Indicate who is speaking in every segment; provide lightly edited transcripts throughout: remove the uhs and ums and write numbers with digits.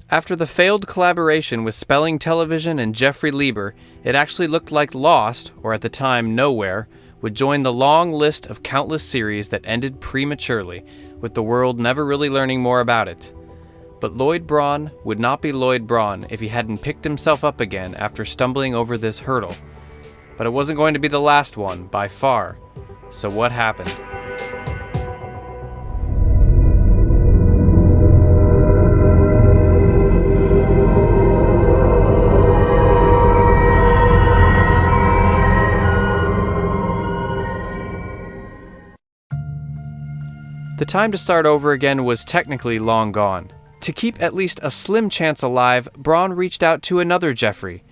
Speaker 1: After the failed collaboration with Spelling Television and Jeffrey Lieber, it actually looked like Lost, or at the time Nowhere, would join the long list of countless series that ended prematurely, with the world never really learning more about it. But Lloyd Braun would not be Lloyd Braun if he hadn't picked himself up again after stumbling over this hurdle. But it wasn't going to be the last one, by far. So what happened? The time to start over again was technically long gone. To keep at least a slim chance alive, Braun reached out to another Jeffrey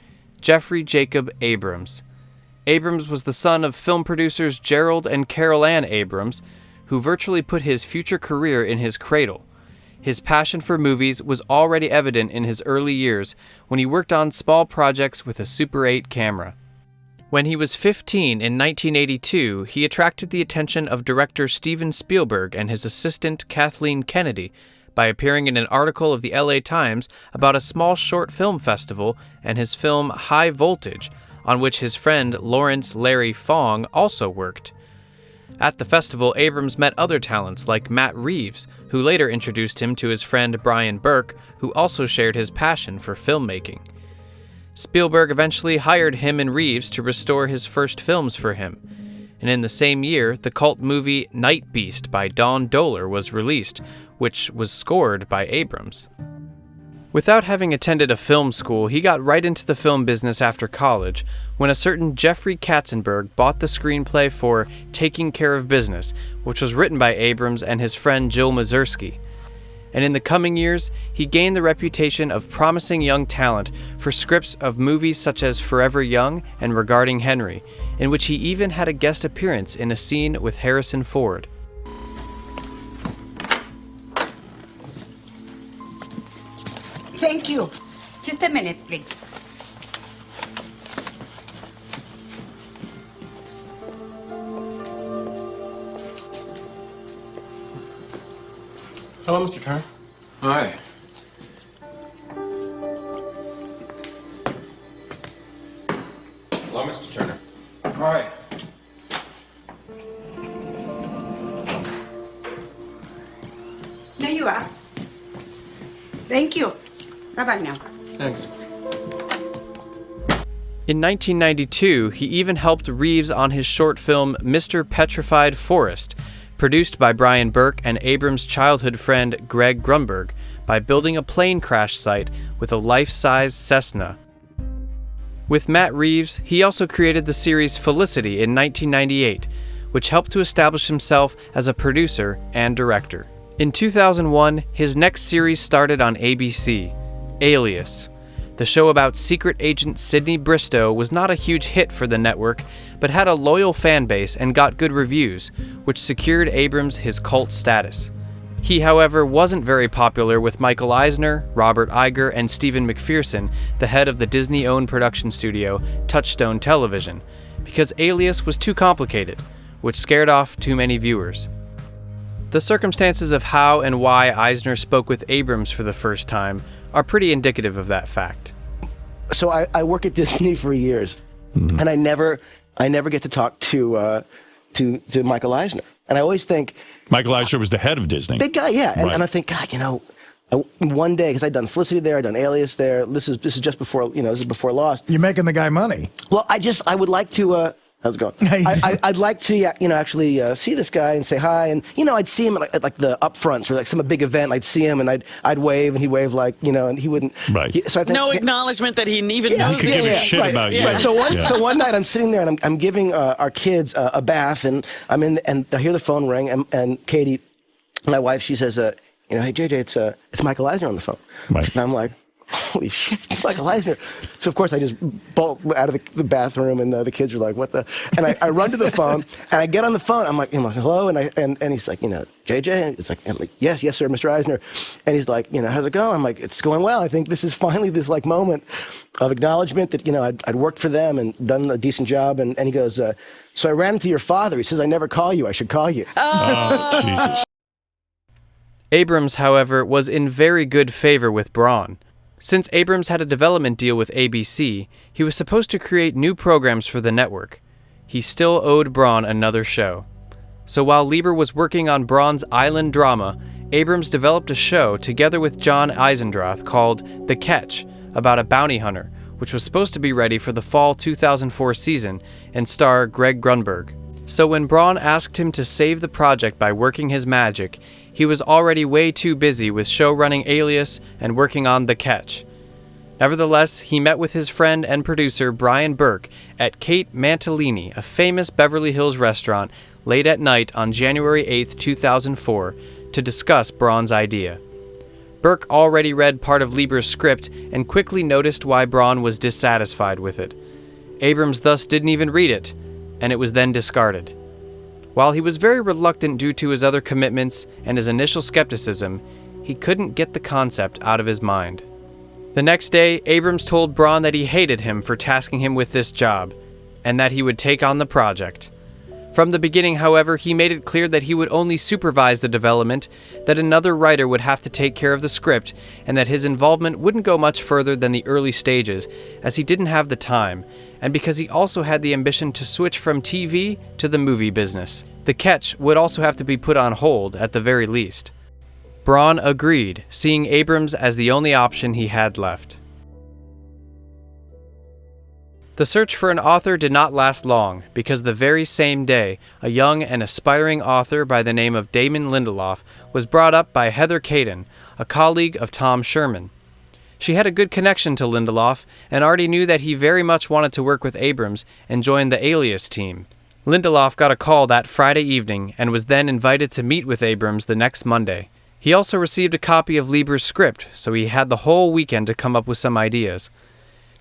Speaker 1: Jacob Abrams. Abrams was the son of film producers Gerald and Carol Ann Abrams, who virtually put his future career in his cradle. His passion for movies was already evident in his early years when he worked on small projects with a Super 8 camera. When he was 15 in 1982, he attracted the attention of director Steven Spielberg and his assistant Kathleen Kennedy by appearing in an article of the LA Times about a small short film festival and his film High Voltage, on which his friend Lawrence Larry Fong also worked. At the festival, Abrams met other talents like Matt Reeves, who later introduced him to his friend Brian Burke, who also shared his passion for filmmaking. Spielberg eventually hired him and Reeves to restore his first films for him, and in the same year, the cult movie Night Beast by Don Dohler was released, which was scored by Abrams. Without having attended a film school, he got right into the film business after college, when a certain Jeffrey Katzenberg bought the screenplay for Taking Care of Business, which was written by Abrams and his friend Jill Mazursky. And in the coming years, he gained the reputation of promising young talent for scripts of movies such as Forever Young and Regarding Henry, in which he even had a guest appearance in a scene with Harrison Ford.
Speaker 2: Thank you. Just a minute, please.
Speaker 3: Hello, Mr. Turner.
Speaker 4: Hi.
Speaker 3: Hello, Mr. Turner.
Speaker 4: Hi.
Speaker 2: There you are. Thank you. Bye-bye now.
Speaker 3: Thanks.
Speaker 1: In 1992, he even helped Reeves on his short film Mr. Petrified Forest, produced by Brian Burke and Abrams' childhood friend Greg Grunberg, by building a plane crash site with a life-size Cessna. With Matt Reeves, he also created the series Felicity in 1998, which helped to establish himself as a producer and director. In 2001, his next series started on ABC, Alias. The show about secret agent Sidney Bristow was not a huge hit for the network, but had a loyal fan base and got good reviews, which secured Abrams his cult status. He, however, wasn't very popular with Michael Eisner, Robert Iger, and Stephen McPherson, the head of the Disney-owned production studio Touchstone Television, because Alias was too complicated, which scared off too many viewers. The circumstances of how and why Eisner spoke with Abrams for the first time are pretty indicative of that fact.
Speaker 5: So I work at Disney for years, and I never get to talk to Michael Eisner. And I always think
Speaker 6: Michael Eisner was the head of Disney.
Speaker 5: big guy, yeah. And,
Speaker 6: Right.
Speaker 5: and I think, God, one day, because I'd done Felicity there, I'd done Alias there. This is just before, this is before Lost.
Speaker 7: You're making the guy money.
Speaker 5: Well, I would like to. How's it going? I'd like to, actually see this guy and say hi, and I'd see him at like the upfronts or like some big event. I'd see him and I'd wave, and he'd wave and he wouldn't.
Speaker 6: Right.
Speaker 5: So I think,
Speaker 8: No acknowledgement that he even knows
Speaker 6: could
Speaker 8: the
Speaker 6: give a
Speaker 8: name.
Speaker 6: shit about you.
Speaker 5: Right. So one night I'm sitting there and I'm giving our kids a bath, and I'm in, and I hear the phone ring, and Katie, my wife, she says, hey JJ, it's Michael Eisner on the phone.
Speaker 6: Right.
Speaker 5: And I'm like, holy shit, it's Michael Eisner. So, of course, I just bolt out of the bathroom, and the kids are like, what the? And I run to the phone, and I get on the phone. I'm like, hello? And he's like, JJ? And it's like, I'm like, yes, sir, Mr. Eisner. And he's like, how's it going? I'm like, it's going well. I think this is finally this like moment of acknowledgement that, I'd worked for them and done a decent job. And he goes, so I ran into your father. He says, I never call you. I should call you.
Speaker 6: Oh, Jesus.
Speaker 1: Abrams, however, was in very good favor with Braun. Since Abrams had a development deal with ABC, he was supposed to create new programs for the network. He still owed Braun another show. So while Lieber was working on Braun's island drama, Abrams developed a show together with John Eisendrath called The Catch, about a bounty hunter, which was supposed to be ready for the fall 2004 season and star Greg Grunberg. So when Braun asked him to save the project by working his magic, he was already way too busy with show-running Alias and working on The Catch. Nevertheless, he met with his friend and producer Brian Burke at Kate Mantilini, a famous Beverly Hills restaurant, late at night on January 8, 2004, to discuss Braun's idea. Burke already read part of Lieber's script and quickly noticed why Braun was dissatisfied with it. Abrams thus didn't even read it, and it was then discarded. While he was very reluctant due to his other commitments and his initial skepticism, he couldn't get the concept out of his mind. The next day, Abrams told Braun that he hated him for tasking him with this job, and that he would take on the project. From the beginning, however, he made it clear that he would only supervise the development, that another writer would have to take care of the script, and that his involvement wouldn't go much further than the early stages, as he didn't have the time, and because he also had the ambition to switch from TV to the movie business. The Catch would also have to be put on hold, at the very least. Braun agreed, seeing Abrams as the only option he had left. The search for an author did not last long, because the very same day, a young and aspiring author by the name of Damon Lindelof was brought up by Heather Caden, a colleague of Tom Sherman. She had a good connection to Lindelof and already knew that he very much wanted to work with Abrams and join the Alias team. Lindelof got a call that Friday evening and was then invited to meet with Abrams the next Monday. He also received a copy of Lieber's script, so he had the whole weekend to come up with some ideas.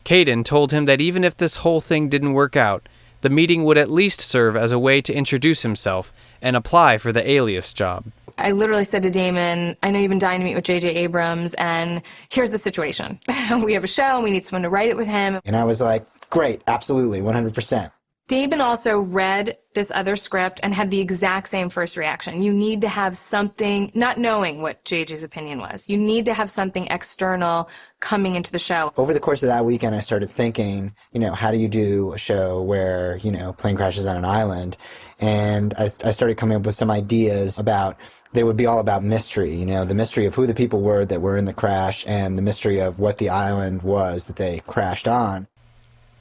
Speaker 1: Caden told him that even if this whole thing didn't work out, the meeting would at least serve as a way to introduce himself and apply for the Alias job.
Speaker 3: I literally said to Damon, I know you've been dying to meet with J.J. Abrams, and here's the situation. We have a show, and we need someone to write it with him.
Speaker 4: And I was like, great, absolutely, 100%.
Speaker 3: Damon also read this other script and had the exact same first reaction. You need to have something, not knowing what JJ's opinion was, you need to have something external coming into the show.
Speaker 4: Over the course of that weekend, I started thinking, how do you do a show where, plane crashes on an island? And I started coming up with some ideas about, they would be all about mystery, the mystery of who the people were that were in the crash and the mystery of what the island was that they crashed on.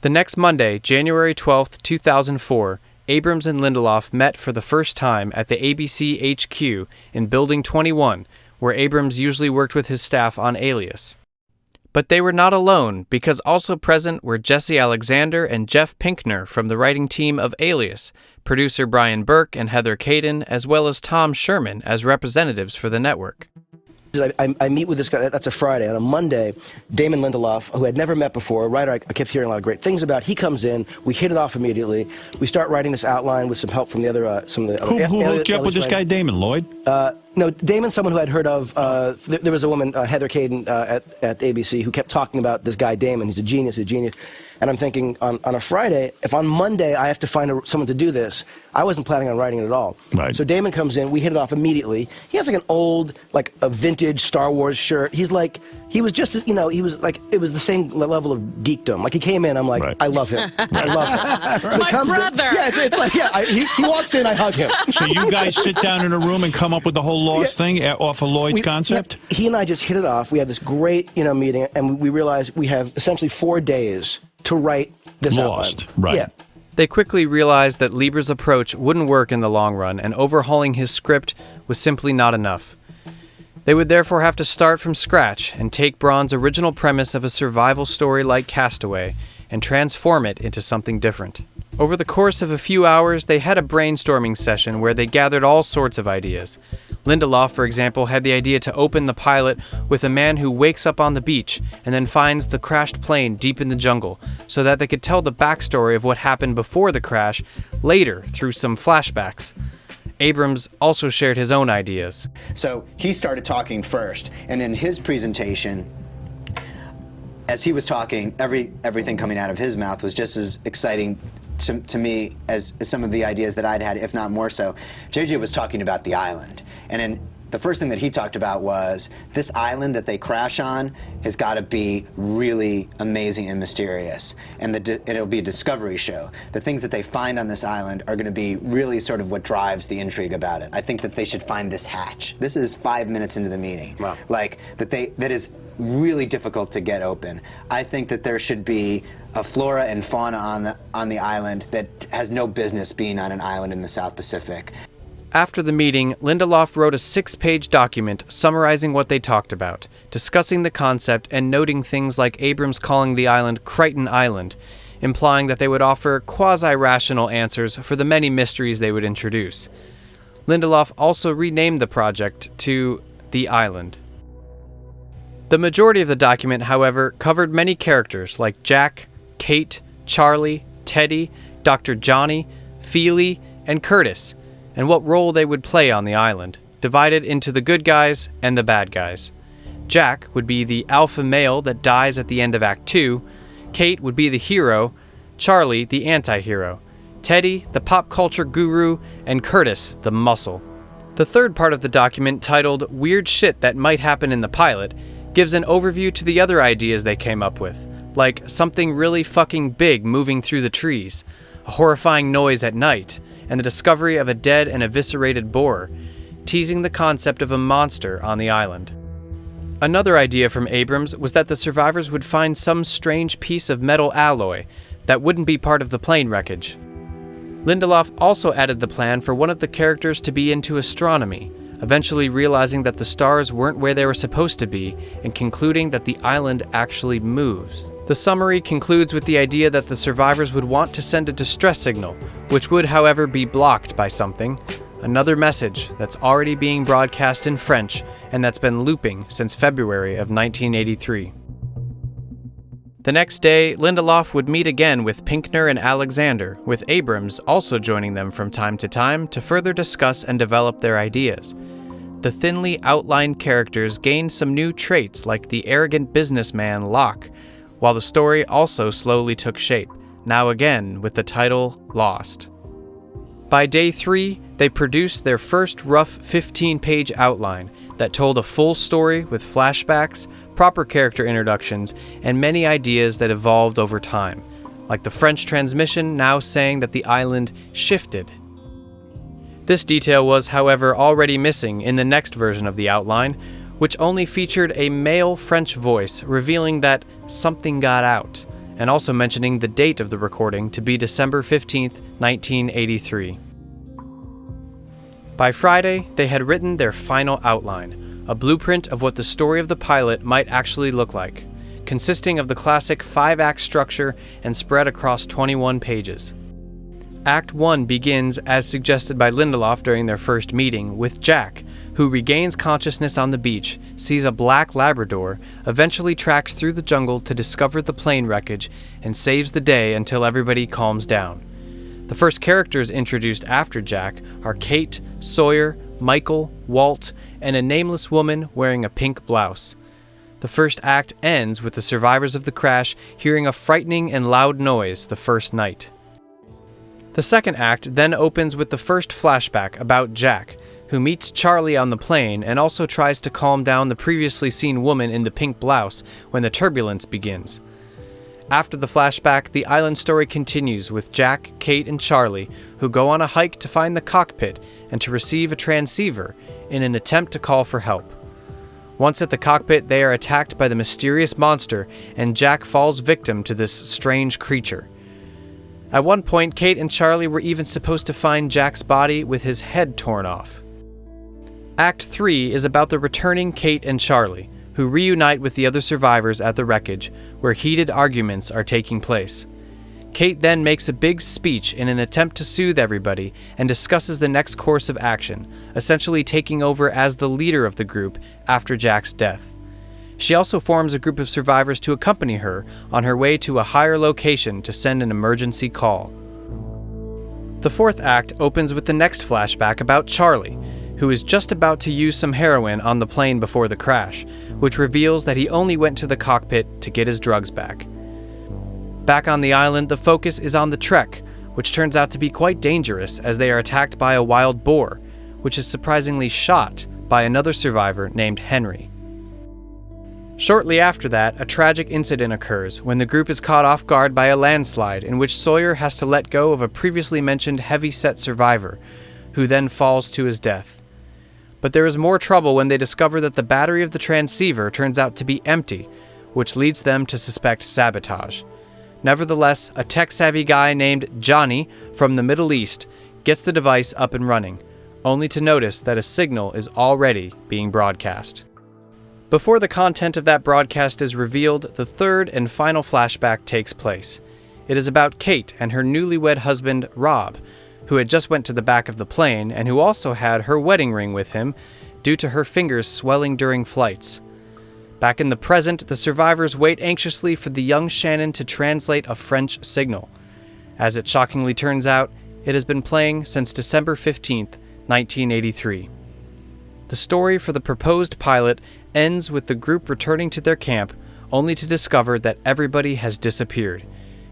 Speaker 1: The next Monday, January 12, 2004, Abrams and Lindelof met for the first time at the ABC HQ in Building 21, where Abrams usually worked with his staff on Alias. But they were not alone, because also present were Jesse Alexander and Jeff Pinkner from the writing team of Alias, producer Brian Burke and Heather Caden, as well as Tom Sherman as representatives for the network.
Speaker 5: I meet with this guy, that's a Friday. On a Monday, Damon Lindelof, who I'd never met before, a writer I kept hearing a lot of great things about, he comes in, we hit it off immediately. We start writing this outline with some help from the other, some of the other...
Speaker 6: Who hooked you up with this guy, Damon? Lloyd?
Speaker 5: No, Damon's someone who I'd heard of. There was a woman, Heather Caden, at ABC, who kept talking about this guy, Damon. He's a genius, And I'm thinking, on a Friday, if on Monday I have to find someone to do this, I wasn't planning on writing it at all.
Speaker 6: Right.
Speaker 5: So Damon comes in, we hit it off immediately. He has like an old, like a vintage Star Wars shirt. He was just, he was like, it was the same level of geekdom. Like he came in, I'm like, right. I love him. I love him. So
Speaker 8: My brother.
Speaker 5: It's like, he walks in, I hug him.
Speaker 6: So you guys sit down in a room and come up with the whole Lost thing off of Lloyd's concept?
Speaker 5: He and I just hit it off. We had this great, meeting, and we realized we have essentially 4 days to write this
Speaker 6: Lost,
Speaker 5: outline.
Speaker 6: right.
Speaker 5: Yeah.
Speaker 1: They quickly realized that Lieber's approach wouldn't work in the long run, and overhauling his script was simply not enough. They would therefore have to start from scratch and take Braun's original premise of a survival story like Castaway and transform it into something different. Over the course of a few hours, they had a brainstorming session where they gathered all sorts of ideas. Lindelof, for example, had the idea to open the pilot with a man who wakes up on the beach and then finds the crashed plane deep in the jungle, so that they could tell the backstory of what happened before the crash later through some flashbacks. Abrams also shared his own ideas.
Speaker 7: So he started talking first, and in his presentation, as he was talking, everything coming out of his mouth was just as exciting to me as some of the ideas that I'd had, if not more so. JJ was talking about the island, and the first thing that he talked about was this island that they crash on has got to be really amazing and mysterious, and it'll be a discovery show. The things that they find on this island are going to be really sort of what drives the intrigue about it. I think that they should find this hatch. This is 5 minutes into the meeting.
Speaker 9: Wow.
Speaker 7: Like that is really difficult to get open. I think that there should be a flora and fauna on the island that has no business being on an island in the South Pacific.
Speaker 1: After the meeting, Lindelof wrote a 6-page document summarizing what they talked about, discussing the concept and noting things like Abrams calling the island Crichton Island, implying that they would offer quasi-rational answers for the many mysteries they would introduce. Lindelof also renamed the project to The Island. The majority of the document, however, covered many characters like Jack, Kate, Charlie, Teddy, Dr. Johnny, Feely, and Curtis, and what role they would play on the island, divided into the good guys and the bad guys. Jack would be the alpha male that dies at the end of Act 2, Kate would be the hero, Charlie the anti-hero, Teddy the pop culture guru, and Curtis the muscle. The third part of the document, titled Weird Shit That Might Happen in the Pilot, gives an overview to the other ideas they came up with, like something really fucking big moving through the trees, a horrifying noise at night, and the discovery of a dead and eviscerated boar, teasing the concept of a monster on the island. Another idea from Abrams was that the survivors would find some strange piece of metal alloy that wouldn't be part of the plane wreckage. Lindelof also added the plan for one of the characters to be into astronomy, eventually realizing that the stars weren't where they were supposed to be and concluding that the island actually moves. The summary concludes with the idea that the survivors would want to send a distress signal, which would, however, be blocked by something, another message that's already being broadcast in French and that's been looping since February of 1983. The next day, Lindelof would meet again with Pinkner and Alexander, with Abrams also joining them from time to further discuss and develop their ideas. The thinly outlined characters gained some new traits like the arrogant businessman Locke, while the story also slowly took shape, now again with the title Lost. By day 3, they produced their first rough 15-page outline that told a full story with flashbacks, proper character introductions, and many ideas that evolved over time, like the French transmission now saying that the island shifted. This detail was, however, already missing in the next version of the outline, which only featured a male French voice revealing that something got out, and also mentioning the date of the recording to be December 15th, 1983. By Friday, they had written their final outline, a blueprint of what the story of the pilot might actually look like, consisting of the classic 5-act structure and spread across 21 pages. Act 1 begins, as suggested by Lindelof during their first meeting, with Jack, who regains consciousness on the beach, sees a black Labrador, eventually tracks through the jungle to discover the plane wreckage, and saves the day until everybody calms down. The first characters introduced after Jack are Kate, Sawyer, Michael, Walt, and a nameless woman wearing a pink blouse. The first act ends with the survivors of the crash hearing a frightening and loud noise the first night. The second act then opens with the first flashback about Jack, who meets Charlie on the plane and also tries to calm down the previously seen woman in the pink blouse when the turbulence begins. After the flashback, the island story continues with Jack, Kate, and Charlie, who go on a hike to find the cockpit and to receive a transceiver in an attempt to call for help. Once at the cockpit, they are attacked by the mysterious monster, and Jack falls victim to this strange creature. At one point, Kate and Charlie were even supposed to find Jack's body with his head torn off. Act 3 is about the returning Kate and Charlie, who reunite with the other survivors at the wreckage, where heated arguments are taking place. Kate then makes a big speech in an attempt to soothe everybody and discusses the next course of action, essentially taking over as the leader of the group after Jack's death. She also forms a group of survivors to accompany her on her way to a higher location to send an emergency call. The fourth act opens with the next flashback about Charlie, who is just about to use some heroin on the plane before the crash, which reveals that he only went to the cockpit to get his drugs back. Back on the island, the focus is on the trek, which turns out to be quite dangerous as they are attacked by a wild boar, which is surprisingly shot by another survivor named Henry. Shortly after that, a tragic incident occurs when the group is caught off guard by a landslide in which Sawyer has to let go of a previously mentioned heavy-set survivor, who then falls to his death. But there is more trouble when they discover that the battery of the transceiver turns out to be empty, which leads them to suspect sabotage. Nevertheless, a tech-savvy guy named Johnny from the Middle East gets the device up and running, only to notice that a signal is already being broadcast. Before the content of that broadcast is revealed, the third and final flashback takes place. It is about Kate and her newlywed husband, Rob, who had just went to the back of the plane and who also had her wedding ring with him due to her fingers swelling during flights. Back in the present, the survivors wait anxiously for the young Shannon to translate a French signal. As it shockingly turns out, it has been playing since December 15th, 1983. The story for the proposed pilot ends with the group returning to their camp, only to discover that everybody has disappeared,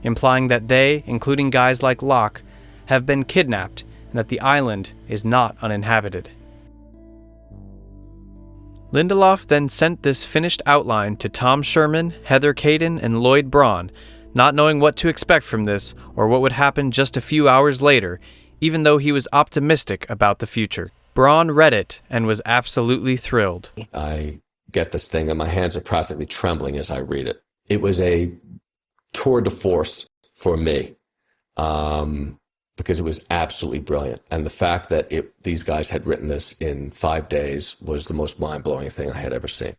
Speaker 1: implying that they, including guys like Locke, have been kidnapped and that the island is not uninhabited. Lindelof then sent this finished outline to Tom Sherman, Heather Caden, and Lloyd Braun, not knowing what to expect from this or what would happen just a few hours later, even though he was optimistic about the future. Braun read it and was absolutely thrilled.
Speaker 9: I get this thing and my hands are practically trembling as I read it. It was a tour de force for me because it was absolutely brilliant. And the fact that these guys had written this in 5 days was the most mind-blowing thing I had ever seen.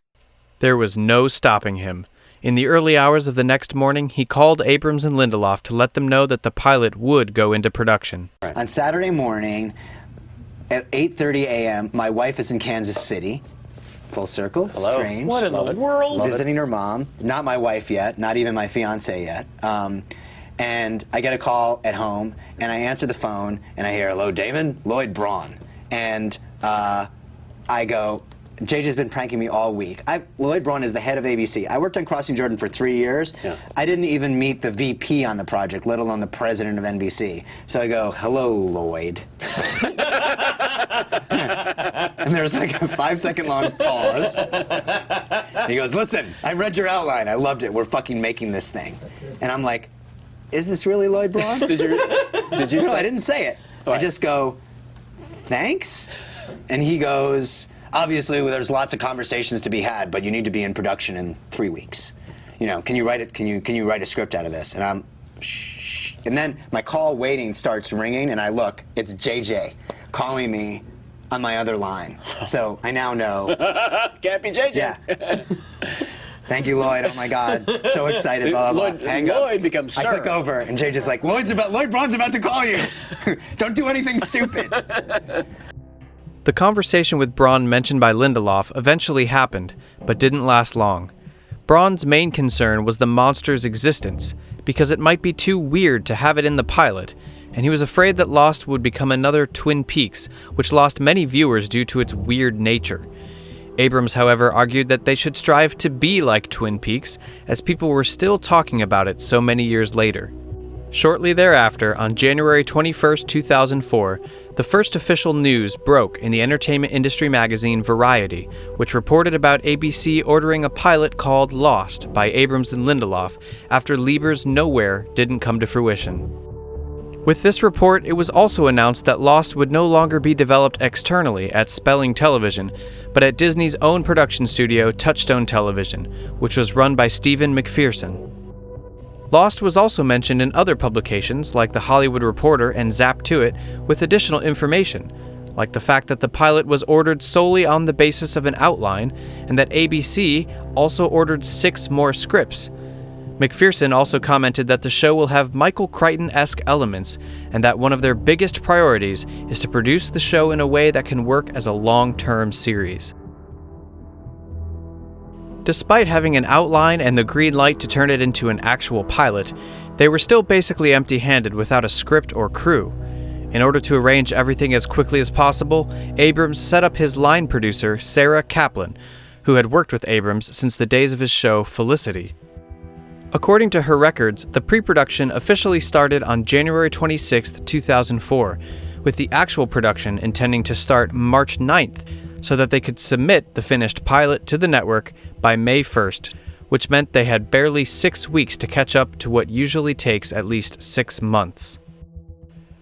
Speaker 1: There was no stopping him. In the early hours of the next morning, he called Abrams and Lindelof to let them know that the pilot would go into production.
Speaker 7: On Saturday morning at 8:30 a.m., my wife is in Kansas City. Full circle.
Speaker 8: Hello.
Speaker 7: Strange.
Speaker 8: What in the world?
Speaker 7: Visiting her mom. Not my wife yet. Not even my fiance yet. And I get a call at home, and I answer the phone, and I hear, "Hello, Damon? Lloyd Braun." And I go, JJ's been pranking me all week. Lloyd Braun is the head of ABC. I worked on Crossing Jordan for 3 years. Yeah. I didn't even meet the VP on the project, let alone the president of NBC. So I go, "Hello, Lloyd." And there's like a 5-second long pause. And he goes, "Listen, I read your outline. I loved it. We're fucking making this thing." And I'm like, "Is this really Lloyd Braun?" Did you? No, I didn't say it. Right. I just go, "Thanks." And he goes, "Obviously, there's lots of conversations to be had, but you need to be in production in 3 weeks. You know, can you write it? Can you write a script out of this?" And I'm, shh. And then my call waiting starts ringing, and I look. It's JJ calling me on my other line. So I now know.
Speaker 8: Can't be JJ.
Speaker 7: Yeah. "Thank you, Lloyd. Oh my God, so excited." Blah, blah, blah. Hang up.
Speaker 8: Lloyd becomes sir.
Speaker 7: I click over, and JJ's like, Lloyd Braun's about to call you. Don't do anything stupid."
Speaker 1: The conversation with Braun mentioned by Lindelof eventually happened, but didn't last long. Braun's main concern was the monster's existence, because it might be too weird to have it in the pilot, and he was afraid that Lost would become another Twin Peaks, which lost many viewers due to its weird nature. Abrams, however, argued that they should strive to be like Twin Peaks, as people were still talking about it so many years later. Shortly thereafter, on January 21st, 2004, the first official news broke in the entertainment industry magazine Variety, which reported about ABC ordering a pilot called Lost by Abrams and Lindelof after Lieber's Nowhere didn't come to fruition. With this report, it was also announced that Lost would no longer be developed externally at Spelling Television, but at Disney's own production studio, Touchstone Television, which was run by Stephen McPherson. Lost was also mentioned in other publications like The Hollywood Reporter and Zap to It with additional information, like the fact that the pilot was ordered solely on the basis of an outline and that ABC also ordered 6 more scripts. McPherson also commented that the show will have Michael Crichton-esque elements and that one of their biggest priorities is to produce the show in a way that can work as a long-term series. Despite having an outline and the green light to turn it into an actual pilot, they were still basically empty-handed without a script or crew. In order to arrange everything as quickly as possible, Abrams set up his line producer, Sarah Kaplan, who had worked with Abrams since the days of his show Felicity. According to her records, the pre-production officially started on January 26, 2004, with the actual production intending to start March 9th, so that they could submit the finished pilot to the network by May 1st, which meant they had barely 6 weeks to catch up to what usually takes at least 6 months.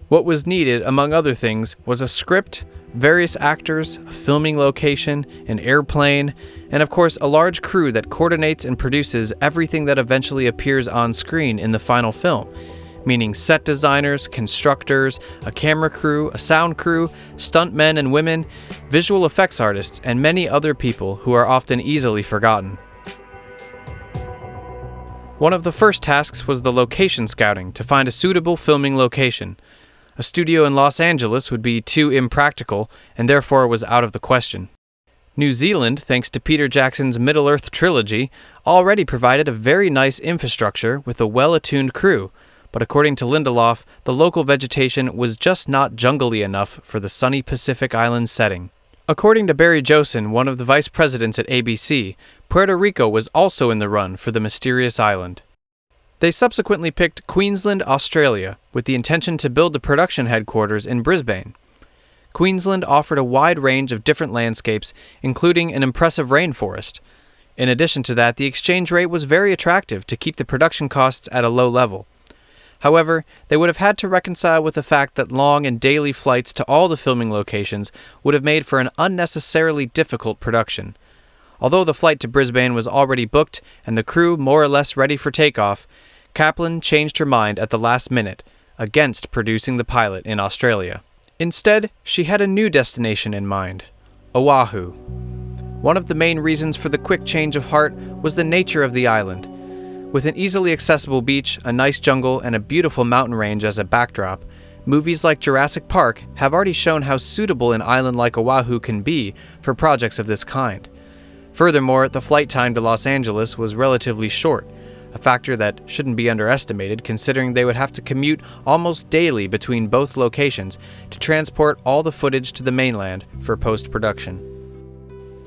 Speaker 1: What was needed, among other things, was a script, various actors, a filming location, an airplane, and of course a large crew that coordinates and produces everything that eventually appears on screen in the final film, meaning set designers, constructors, a camera crew, a sound crew, stuntmen and women, visual effects artists, and many other people who are often easily forgotten. One of the first tasks was the location scouting to find a suitable filming location. A studio in Los Angeles would be too impractical, and therefore was out of the question. New Zealand, thanks to Peter Jackson's Middle-earth trilogy, already provided a very nice infrastructure with a well-attuned crew, but according to Lindelof, the local vegetation was just not jungly enough for the sunny Pacific Island setting. According to Barry Josen, one of the vice presidents at ABC, Puerto Rico was also in the run for the mysterious island. They subsequently picked Queensland, Australia, with the intention to build the production headquarters in Brisbane. Queensland offered a wide range of different landscapes, including an impressive rainforest. In addition to that, the exchange rate was very attractive to keep the production costs at a low level. However, they would have had to reconcile with the fact that long and daily flights to all the filming locations would have made for an unnecessarily difficult production. Although the flight to Brisbane was already booked and the crew more or less ready for takeoff, Kaplan changed her mind at the last minute, against producing the pilot in Australia. Instead, she had a new destination in mind, Oahu. One of the main reasons for the quick change of heart was the nature of the island. With an easily accessible beach, a nice jungle, and a beautiful mountain range as a backdrop, movies like Jurassic Park have already shown how suitable an island like Oahu can be for projects of this kind. Furthermore, the flight time to Los Angeles was relatively short, a factor that shouldn't be underestimated considering they would have to commute almost daily between both locations to transport all the footage to the mainland for post-production.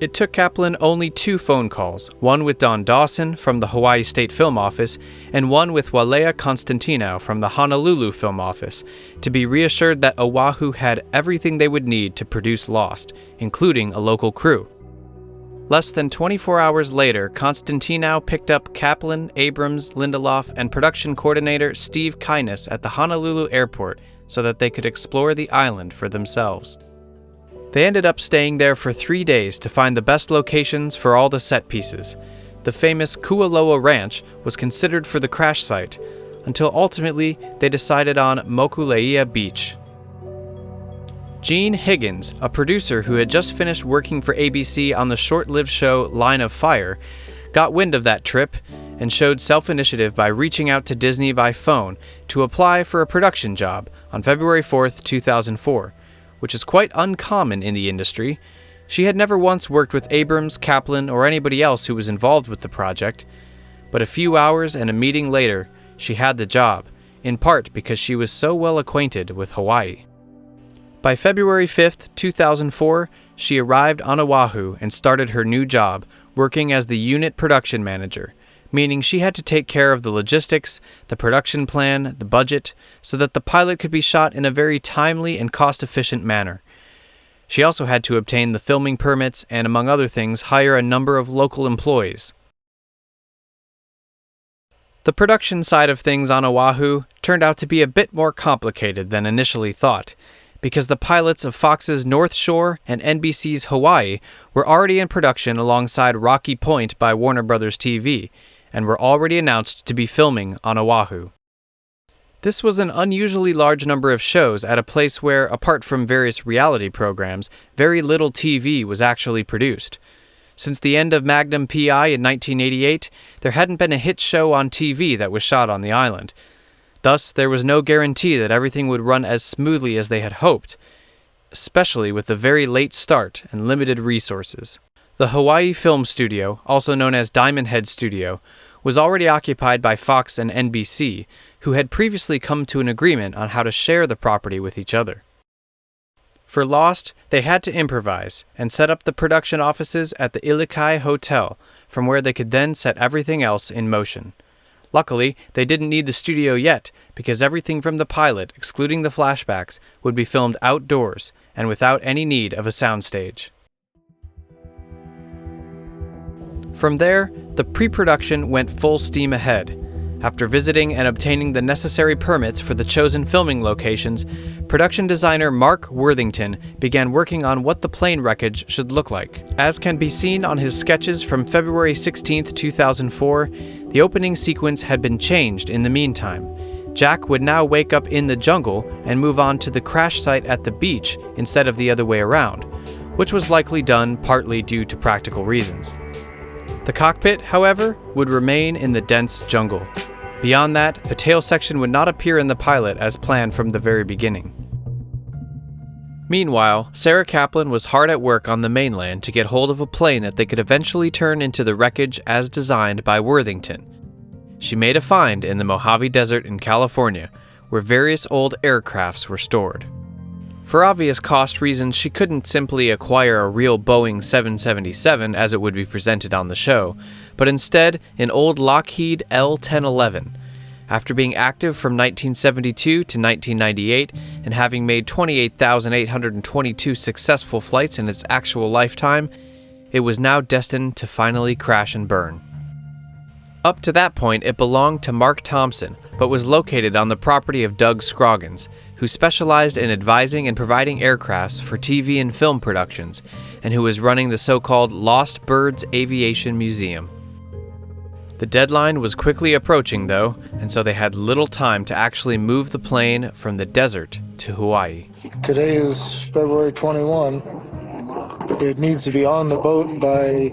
Speaker 1: It took Kaplan only 2 phone calls, one with Don Dawson from the Hawaii State Film Office and one with Walea Constantino from the Honolulu Film Office, to be reassured that Oahu had everything they would need to produce Lost, including a local crew. Less than 24 hours later, Constantino picked up Kaplan, Abrams, Lindelof, and production coordinator Steve Kynes at the Honolulu airport so that they could explore the island for themselves. They ended up staying there for 3 days to find the best locations for all the set pieces. The famous Kualoa Ranch was considered for the crash site, until ultimately they decided on Mokuleia Beach. Gene Higgins, a producer who had just finished working for ABC on the short-lived show Line of Fire, got wind of that trip and showed self-initiative by reaching out to Disney by phone to apply for a production job on February 4th, 2004, which is quite uncommon in the industry. She had never once worked with Abrams, Kaplan, or anybody else who was involved with the project, but a few hours and a meeting later, she had the job, in part because she was so well acquainted with Hawaii. By February 5th, 2004, she arrived on Oahu and started her new job, working as the unit production manager, meaning she had to take care of the logistics, the production plan, the budget, so that the pilot could be shot in a very timely and cost-efficient manner. She also had to obtain the filming permits and, among other things, hire a number of local employees. The production side of things on Oahu turned out to be a bit more complicated than initially thought, because the pilots of Fox's North Shore and NBC's Hawaii were already in production alongside Rocky Point by Warner Bros. TV, and were already announced to be filming on Oahu. This was an unusually large number of shows at a place where, apart from various reality programs, very little TV was actually produced. Since the end of Magnum P.I. in 1988, there hadn't been a hit show on TV that was shot on the island. Thus, there was no guarantee that everything would run as smoothly as they had hoped, especially with the very late start and limited resources. The Hawaii Film Studio, also known as Diamond Head Studio, was already occupied by Fox and NBC, who had previously come to an agreement on how to share the property with each other. For Lost, they had to improvise and set up the production offices at the Ilikai Hotel, from where they could then set everything else in motion. Luckily, they didn't need the studio yet, because everything from the pilot, excluding the flashbacks, would be filmed outdoors and without any need of a soundstage. From there, the pre-production went full steam ahead. After visiting and obtaining the necessary permits for the chosen filming locations, production designer Mark Worthington began working on what the plane wreckage should look like. As can be seen on his sketches from February 16, 2004, the opening sequence had been changed in the meantime. Jack would now wake up in the jungle and move on to the crash site at the beach instead of the other way around, which was likely done partly due to practical reasons. The cockpit, however, would remain in the dense jungle. Beyond that, the tail section would not appear in the pilot as planned from the very beginning. Meanwhile, Sarah Kaplan was hard at work on the mainland to get hold of a plane that they could eventually turn into the wreckage as designed by Worthington. She made a find in the Mojave Desert in California, where various old aircrafts were stored. For obvious cost reasons, she couldn't simply acquire a real Boeing 777 as it would be presented on the show, but instead an old Lockheed L-1011. After being active from 1972 to 1998 and having made 28,822 successful flights in its actual lifetime, it was now destined to finally crash and burn. Up to that point, it belonged to Mark Thompson, but was located on the property of Doug Scroggins, who specialized in advising and providing aircrafts for TV and film productions, and who was running the so-called Lost Birds Aviation Museum. The deadline was quickly approaching, though, and so they had little time to actually move the plane from the desert to Hawaii.
Speaker 10: Today is February 21. It needs to be on the boat by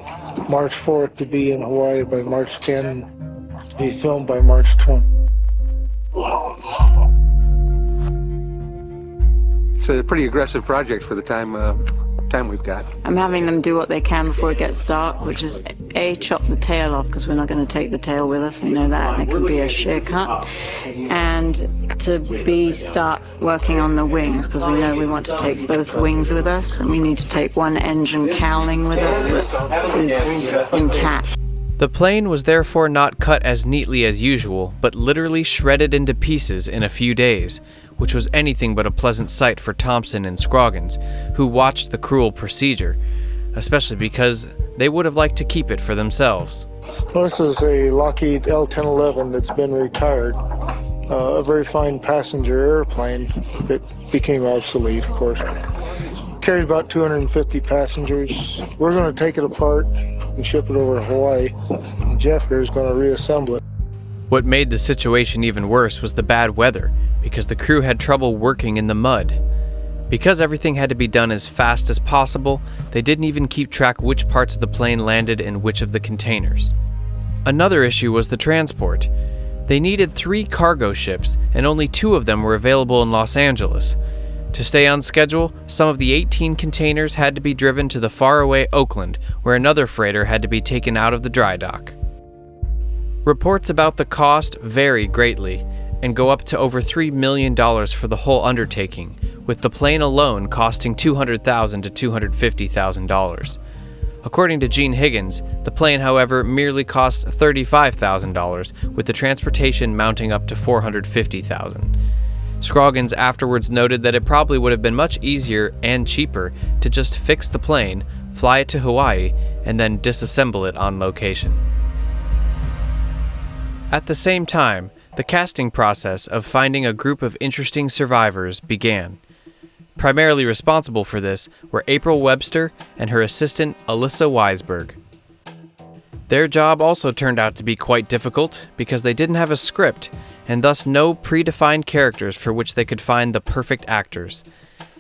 Speaker 10: March 4th to be in Hawaii by March 10, to be filmed by March 20.
Speaker 11: It's a pretty aggressive project for the time we've got.
Speaker 12: I'm having them do what they can before it gets dark, which is A, chop the tail off, because we're not going to take the tail with us, we know that, and it can be a shear cut, and to B, start working on the wings, because we know we want to take both wings with us, and we need to take one engine cowling with us that is intact.
Speaker 1: The plane was therefore not cut as neatly as usual, but literally shredded into pieces in a few days, which was anything but a pleasant sight for Thompson and Scroggins, who watched the cruel procedure, especially because they would have liked to keep it for themselves.
Speaker 10: Well, this is a Lockheed L-1011 that's been retired, a very fine passenger airplane that became obsolete, of course. Carries about 250 passengers. We're going to take it apart and ship it over to Hawaii. And Jeff here is going to reassemble it.
Speaker 1: What made the situation even worse was the bad weather, because the crew had trouble working in the mud. Because everything had to be done as fast as possible, they didn't even keep track which parts of the plane landed in which of the containers. Another issue was the transport. They needed 3 cargo ships, and only 2 of them were available in Los Angeles. To stay on schedule, some of the 18 containers had to be driven to the faraway Oakland, where another freighter had to be taken out of the dry dock. Reports about the cost vary greatly, and go up to over $3 million for the whole undertaking, with the plane alone costing $200,000 to $250,000. According to Gene Higgins, the plane, however, merely cost $35,000, with the transportation mounting up to $450,000. Scroggins afterwards noted that it probably would have been much easier and cheaper to just fix the plane, fly it to Hawaii, and then disassemble it on location. At the same time, the casting process of finding a group of interesting survivors began. Primarily responsible for this were April Webster and her assistant Alyssa Weisberg. Their job also turned out to be quite difficult because they didn't have a script and thus no predefined characters for which they could find the perfect actors.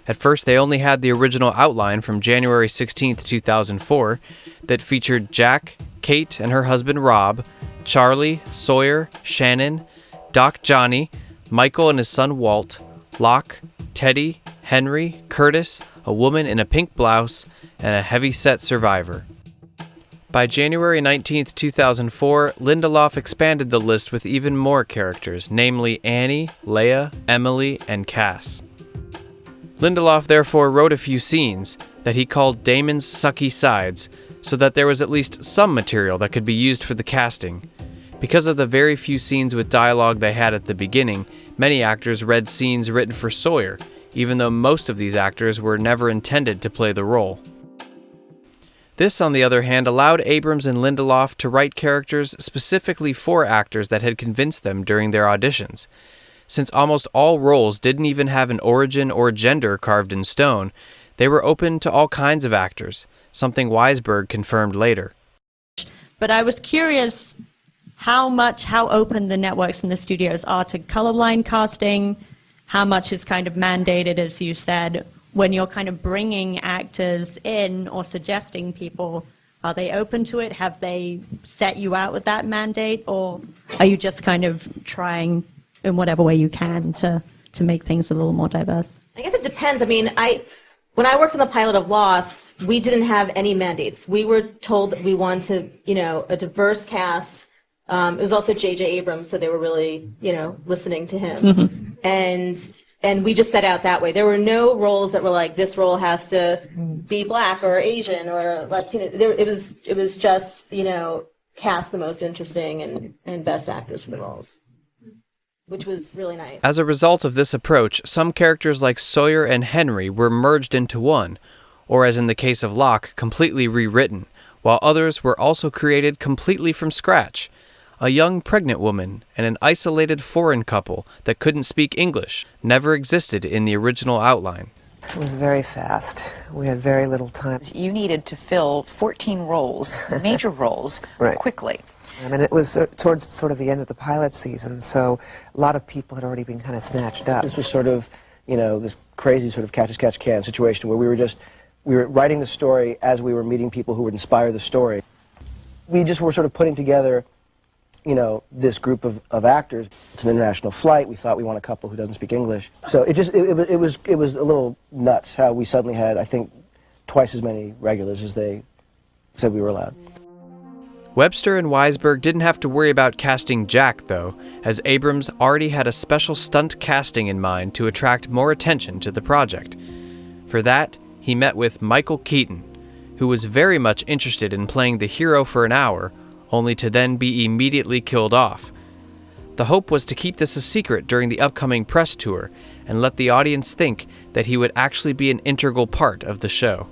Speaker 1: At first, they only had the original outline from January 16, 2004 that featured Jack, Kate and her husband Rob, Charlie, Sawyer, Shannon, Doc Johnny, Michael and his son Walt, Locke, Teddy, Henry, Curtis, a woman in a pink blouse, and a heavy-set survivor. By January 19, 2004, Lindelof expanded the list with even more characters, namely Annie, Leah, Emily, and Cass. Lindelof therefore wrote a few scenes that he called Damon's sucky sides, so that there was at least some material that could be used for the casting. Because of the very few scenes with dialogue they had at the beginning, many actors read scenes written for Sawyer, even though most of these actors were never intended to play the role. This, on the other hand, allowed Abrams and Lindelof to write characters specifically for actors that had convinced them during their auditions. Since almost all roles didn't even have an origin or gender carved in stone, they were open to all kinds of actors, something Weisberg confirmed later.
Speaker 13: But I was curious how open the networks and the studios are to colorblind casting, how much is kind of mandated, as you said, when you're kind of bringing actors in or suggesting people. Are they open to it? Have they set you out with that mandate? Or are you just kind of trying in whatever way you can to make things a little more diverse?
Speaker 14: I guess it depends. I mean, when I worked on the pilot of Lost, we didn't have any mandates. We were told that we wanted, a diverse cast. It was also J.J. Abrams, so they were really, listening to him. And we just set out that way. There were no roles that were like, this role has to be black or Asian or Latino. It was just, cast the most interesting and best actors for the roles, which was really nice.
Speaker 1: As a result of this approach, some characters like Sawyer and Henry were merged into one, or as in the case of Locke, completely rewritten, while others were also created completely from scratch. A young pregnant woman and an isolated foreign couple that couldn't speak English never existed in the original outline.
Speaker 15: It was very fast. We had very little time.
Speaker 16: You needed to fill 14 roles, major roles,
Speaker 15: right,
Speaker 16: quickly.
Speaker 15: I mean, it was towards sort of the end of the pilot season, so a lot of people had already been kind of snatched up.
Speaker 5: This was sort of, this crazy sort of catch-as-catch-can situation where we were writing the story as we were meeting people who would inspire the story. We just were sort of putting together this group of actors. It's an international flight. We thought we want a couple who doesn't speak English. So it was a little nuts how we suddenly had, I think, twice as many regulars as they said we were allowed.
Speaker 1: Webster and Weisberg didn't have to worry about casting Jack, though, as Abrams already had a special stunt casting in mind to attract more attention to the project. For that, he met with Michael Keaton, who was very much interested in playing the hero for an hour, only to then be immediately killed off. The hope was to keep this a secret during the upcoming press tour and let the audience think that he would actually be an integral part of the show.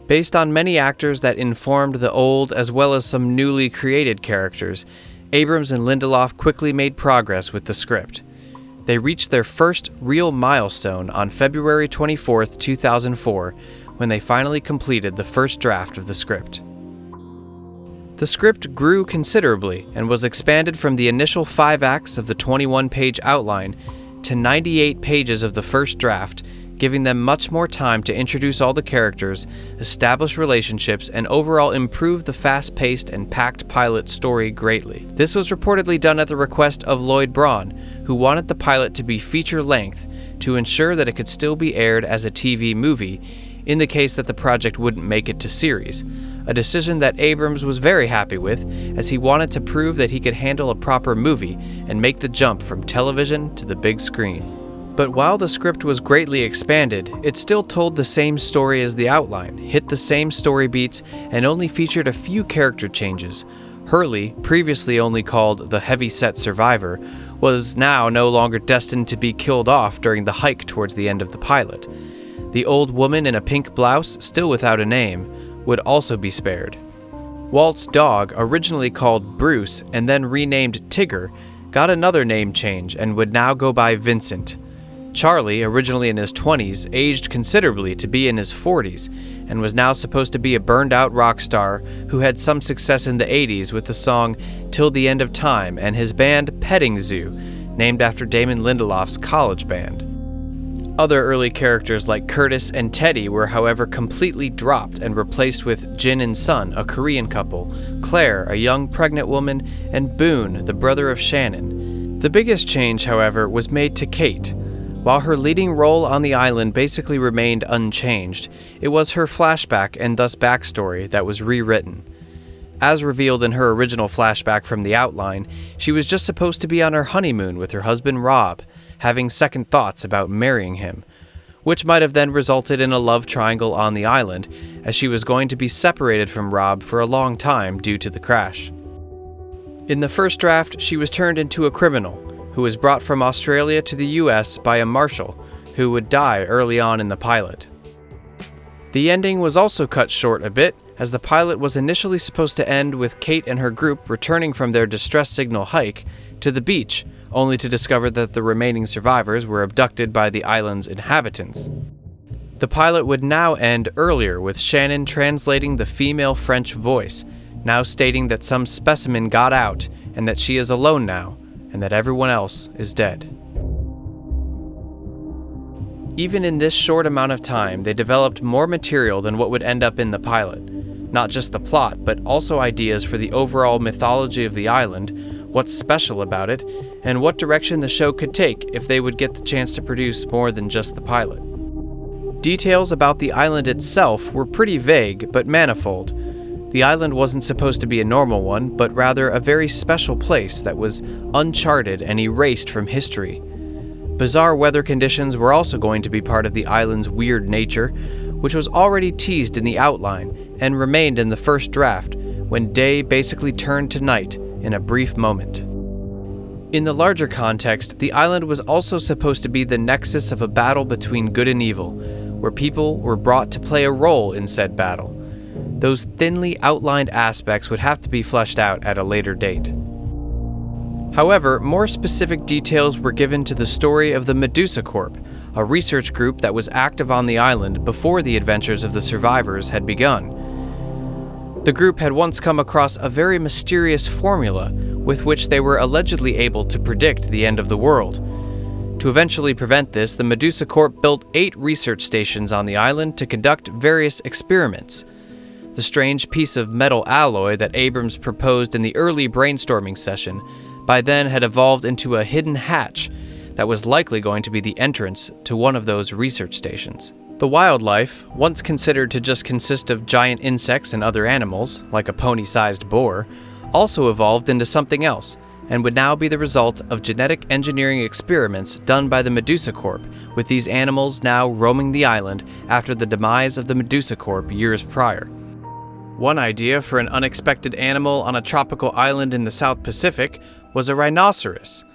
Speaker 1: Based on many actors that informed the old as well as some newly created characters, Abrams and Lindelof quickly made progress with the script. They reached their first real milestone on February 24, 2004, when they finally completed the first draft of the script. The script grew considerably and was expanded from the initial 5 acts of the 21-page outline to 98 pages of the first draft, giving them much more time to introduce all the characters, establish relationships, and overall improve the fast-paced and packed pilot story greatly. This was reportedly done at the request of Lloyd Braun, who wanted the pilot to be feature-length to ensure that it could still be aired as a TV movie in the case that the project wouldn't make it to series, a decision that Abrams was very happy with, as he wanted to prove that he could handle a proper movie and make the jump from television to the big screen. But while the script was greatly expanded, it still told the same story as the outline, hit the same story beats, and only featured a few character changes. Hurley, previously only called the heavy-set survivor, was now no longer destined to be killed off during the hike towards the end of the pilot. The old woman in a pink blouse, still without a name, would also be spared. Walt's dog, originally called Bruce and then renamed Tigger, got another name change and would now go by Vincent. Charlie, originally in his 20s, aged considerably to be in his 40s, and was now supposed to be a burned-out rock star who had some success in the 80s with the song Till the End of Time and his band Petting Zoo, named after Damon Lindelof's college band. Other early characters like Curtis and Teddy were, however, completely dropped and replaced with Jin and Sun, a Korean couple, Claire, a young pregnant woman, and Boone, the brother of Shannon. The biggest change, however, was made to Kate. While her leading role on the island basically remained unchanged, it was her flashback and thus backstory that was rewritten. As revealed in her original flashback from the outline, she was just supposed to be on her honeymoon with her husband Rob, having second thoughts about marrying him, which might have then resulted in a love triangle on the island, as she was going to be separated from Rob for a long time due to the crash. In the first draft, she was turned into a criminal, who was brought from Australia to the US by a marshal, who would die early on in the pilot. The ending was also cut short a bit, as the pilot was initially supposed to end with Kate and her group returning from their distress signal hike to the beach, only to discover that the remaining survivors were abducted by the island's inhabitants. The pilot would now end earlier, with Shannon translating the female French voice, now stating that some specimen got out and that she is alone now, and that everyone else is dead. Even in this short amount of time, they developed more material than what would end up in the pilot. Not just the plot, but also ideas for the overall mythology of the island, what's special about it, and what direction the show could take if they would get the chance to produce more than just the pilot. Details about the island itself were pretty vague, but manifold. The island wasn't supposed to be a normal one, but rather a very special place that was uncharted and erased from history. Bizarre weather conditions were also going to be part of the island's weird nature, which was already teased in the outline and remained in the first draft, when day basically turned to night in a brief moment. In the larger context, the island was also supposed to be the nexus of a battle between good and evil, where people were brought to play a role in said battle. Those thinly outlined aspects would have to be fleshed out at a later date. However, more specific details were given to the story of the Medusa Corp, a research group that was active on the island before the adventures of the survivors had begun. The group had once come across a very mysterious formula with which they were allegedly able to predict the end of the world. To eventually prevent this, the Medusa Corp built 8 research stations on the island to conduct various experiments. The strange piece of metal alloy that Abrams proposed in the early brainstorming session by then had evolved into a hidden hatch that was likely going to be the entrance to one of those research stations. The wildlife, once considered to just consist of giant insects and other animals, like a pony-sized boar, also evolved into something else, and would now be the result of genetic engineering experiments done by the Medusa Corp, with these animals now roaming the island after the demise of the Medusa Corp years prior. One idea for an unexpected animal on a tropical island in the South Pacific was a rhinoceros.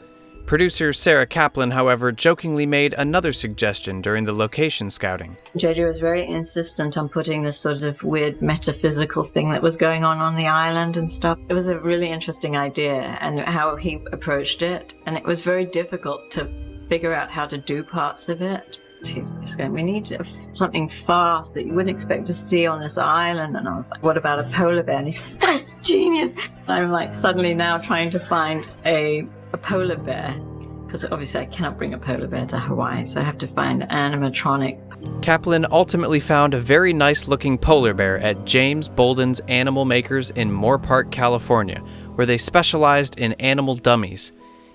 Speaker 1: Producer Sarah Kaplan, however, jokingly made another suggestion during the location scouting.
Speaker 12: JJ was very insistent on putting this sort of weird metaphysical thing that was going on the island and stuff. It was a really interesting idea and how he approached it, and it was very difficult to figure out how to do parts of it. He's going, we need something fast that you wouldn't expect to see on this island. And I was like, what about a polar bear? And he's like, that's genius. I'm like suddenly now trying to find a polar bear, because obviously I cannot bring a polar bear to Hawaii, so I have to find an animatronic.
Speaker 1: Kaplan ultimately found a very nice looking polar bear at James Bolden's Animal Makers in Moorpark, California, where they specialized in animal dummies.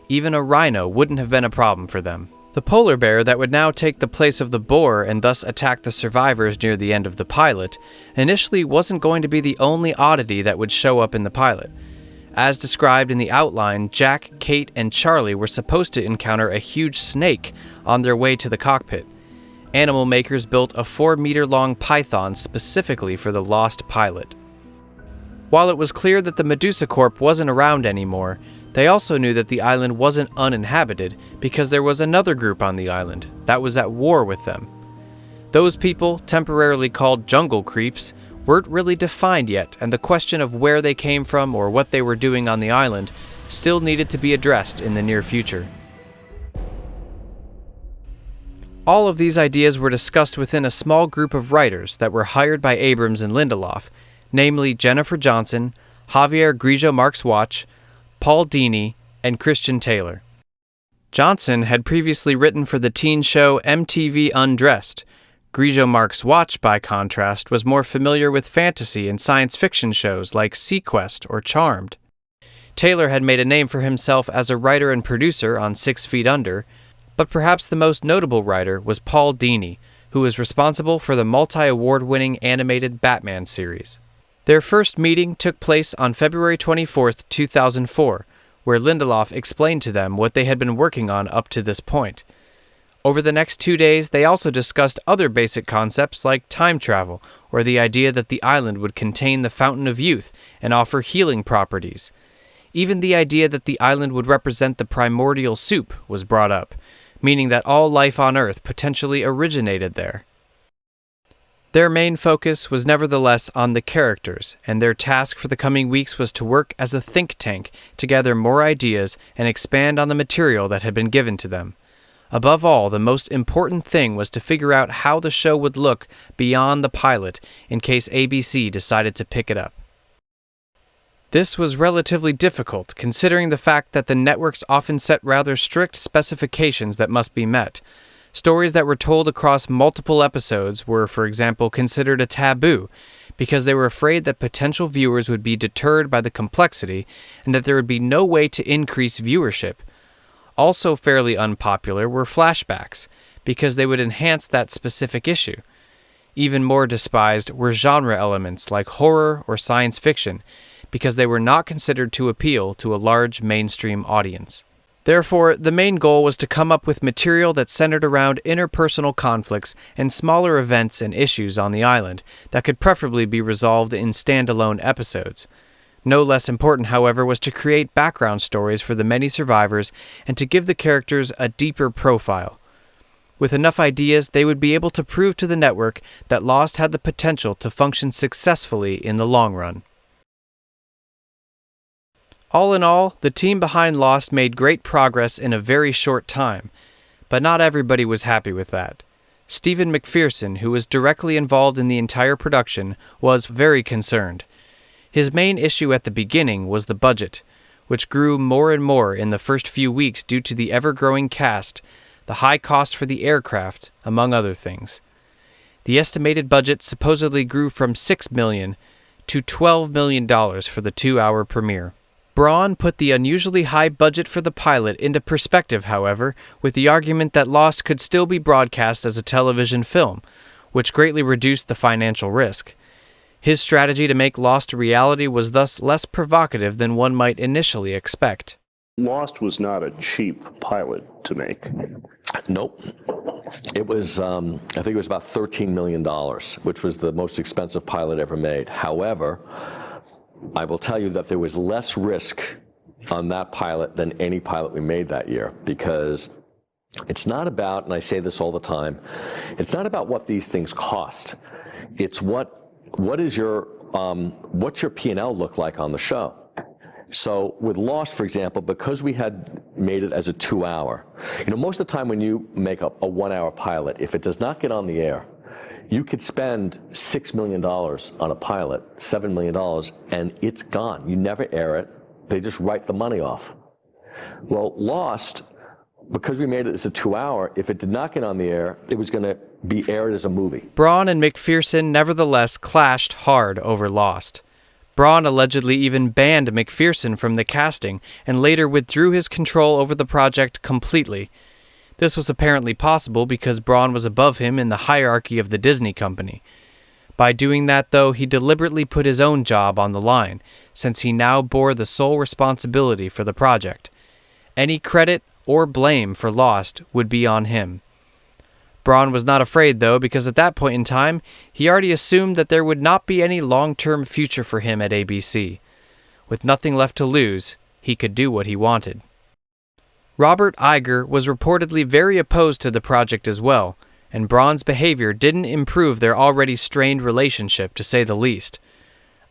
Speaker 1: Even a rhino wouldn't have been a problem for them. The polar bear that would now take the place of the boar and thus attack the survivors near the end of the pilot initially wasn't going to be the only oddity that would show up in the pilot. As described in the outline, Jack, Kate, and Charlie were supposed to encounter a huge snake on their way to the cockpit. Animal Makers built a 4-meter-long python specifically for the lost pilot. While it was clear that the Medusa Corp wasn't around anymore, they also knew that the island wasn't uninhabited because there was another group on the island that was at war with them. Those people, temporarily called jungle creeps, weren't really defined yet, and the question of where they came from or what they were doing on the island still needed to be addressed in the near future. All of these ideas were discussed within a small group of writers that were hired by Abrams and Lindelof, namely Jennifer Johnson, Javier Grillo-Marx-Watch, Paul Dini, and Christian Taylor. Johnson had previously written for the teen show MTV Undressed. Grillo-Marx-Watch, by contrast, was more familiar with fantasy and science fiction shows like Sequest or Charmed. Taylor had made a name for himself as a writer and producer on 6 Feet Under, but perhaps the most notable writer was Paul Dini, who was responsible for the multi-award-winning animated Batman series. Their first meeting took place on February 24, 2004, where Lindelof explained to them what they had been working on up to this point. Over the next 2 days, they also discussed other basic concepts like time travel, or the idea that the island would contain the Fountain of Youth and offer healing properties. Even the idea that the island would represent the primordial soup was brought up, meaning that all life on Earth potentially originated there. Their main focus was nevertheless on the characters, and their task for the coming weeks was to work as a think tank to gather more ideas and expand on the material that had been given to them. Above all, the most important thing was to figure out how the show would look beyond the pilot in case ABC decided to pick it up. This was relatively difficult, considering the fact that the networks often set rather strict specifications that must be met. Stories that were told across multiple episodes were, for example, considered a taboo, because they were afraid that potential viewers would be deterred by the complexity and that there would be no way to increase viewership. Also fairly unpopular were flashbacks, because they would enhance that specific issue. Even more despised were genre elements like horror or science fiction, because they were not considered to appeal to a large mainstream audience. Therefore, the main goal was to come up with material that centered around interpersonal conflicts and smaller events and issues on the island that could preferably be resolved in standalone episodes. No less important, however, was to create background stories for the many survivors and to give the characters a deeper profile. With enough ideas, they would be able to prove to the network that Lost had the potential to function successfully in the long run. All in all, the team behind Lost made great progress in a very short time, but not everybody was happy with that. Stephen McPherson, who was directly involved in the entire production, was very concerned. His main issue at the beginning was the budget, which grew more and more in the first few weeks due to the ever-growing cast, the high cost for the aircraft, among other things. The estimated budget supposedly grew from $6 million to $12 million for the 2-hour premiere. Braun put the unusually high budget for the pilot into perspective, however, with the argument that Lost could still be broadcast as a television film, which greatly reduced the financial risk. His strategy to make Lost a reality was thus less provocative than one might initially expect.
Speaker 17: Lost was not a cheap pilot to make.
Speaker 9: Nope. It was, I think it was about $13 million, which was the most expensive pilot ever made. However, I will tell you that there was less risk on that pilot than any pilot we made that year, because it's not about, and I say this all the time, it's not about what these things cost. It's what's your P&L look like on the show. So with Lost, for example, because we had made it as a 2-hour, most of the time when you make a 1-hour pilot, if it does not get on the air, you could spend $6 million on a pilot, $7 million, and it's gone. You never air it. They just write the money off. Well, Lost, because we made it as a 2-hour, if it did not get on the air, it was going to be aired as a movie.
Speaker 1: Braun and McPherson nevertheless clashed hard over Lost. Braun allegedly even banned McPherson from the casting and later withdrew his control over the project completely. This was apparently possible because Braun was above him in the hierarchy of the Disney company. By doing that, though, he deliberately put his own job on the line, since he now bore the sole responsibility for the project. Any credit or blame for Lost would be on him. Braun was not afraid, though, because at that point in time, he already assumed that there would not be any long-term future for him at ABC. With nothing left to lose, he could do what he wanted. Robert Iger was reportedly very opposed to the project as well, and Braun's behavior didn't improve their already strained relationship, to say the least.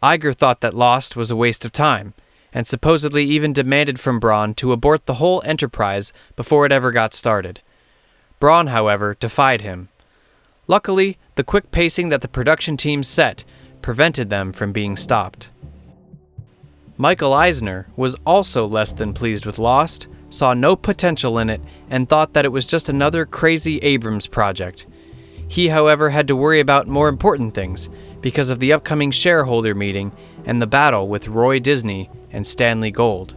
Speaker 1: Iger thought that Lost was a waste of time, and supposedly even demanded from Braun to abort the whole enterprise before it ever got started. Braun, however, defied him. Luckily, the quick pacing that the production team set prevented them from being stopped. Michael Eisner was also less than pleased with Lost, saw no potential in it, and thought that it was just another crazy Abrams project. He, however, had to worry about more important things because of the upcoming shareholder meeting and the battle with Roy Disney and Stanley Gold.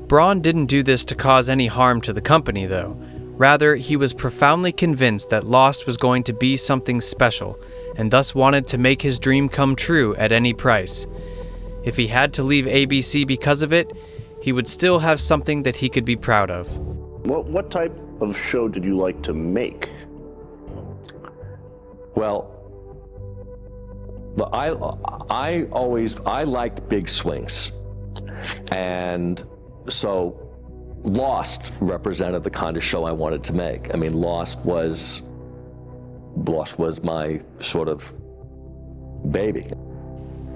Speaker 1: Braun didn't do this to cause any harm to the company, though. Rather, he was profoundly convinced that Lost was going to be something special, and thus wanted to make his dream come true at any price. If he had to leave ABC because of it, he would still have something that he could be proud of.
Speaker 17: What type of show did you like to make?
Speaker 9: Well, I liked big swings. And so Lost represented the kind of show I wanted to make. I mean, Lost was Lost was my sort of baby.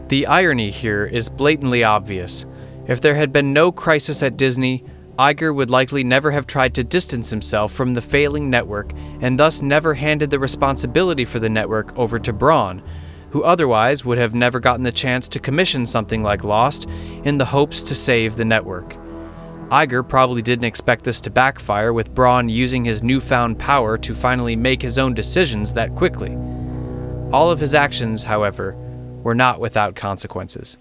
Speaker 1: The irony here is blatantly obvious. If there had been no crisis at Disney, Iger would likely never have tried to distance himself from the failing network and thus never handed the responsibility for the network over to Braun, who otherwise would have never gotten the chance to commission something like Lost in the hopes to save the network. Iger probably didn't expect this to backfire, with Braun using his newfound power to finally make his own decisions that quickly. All of his actions, however, were not without consequences.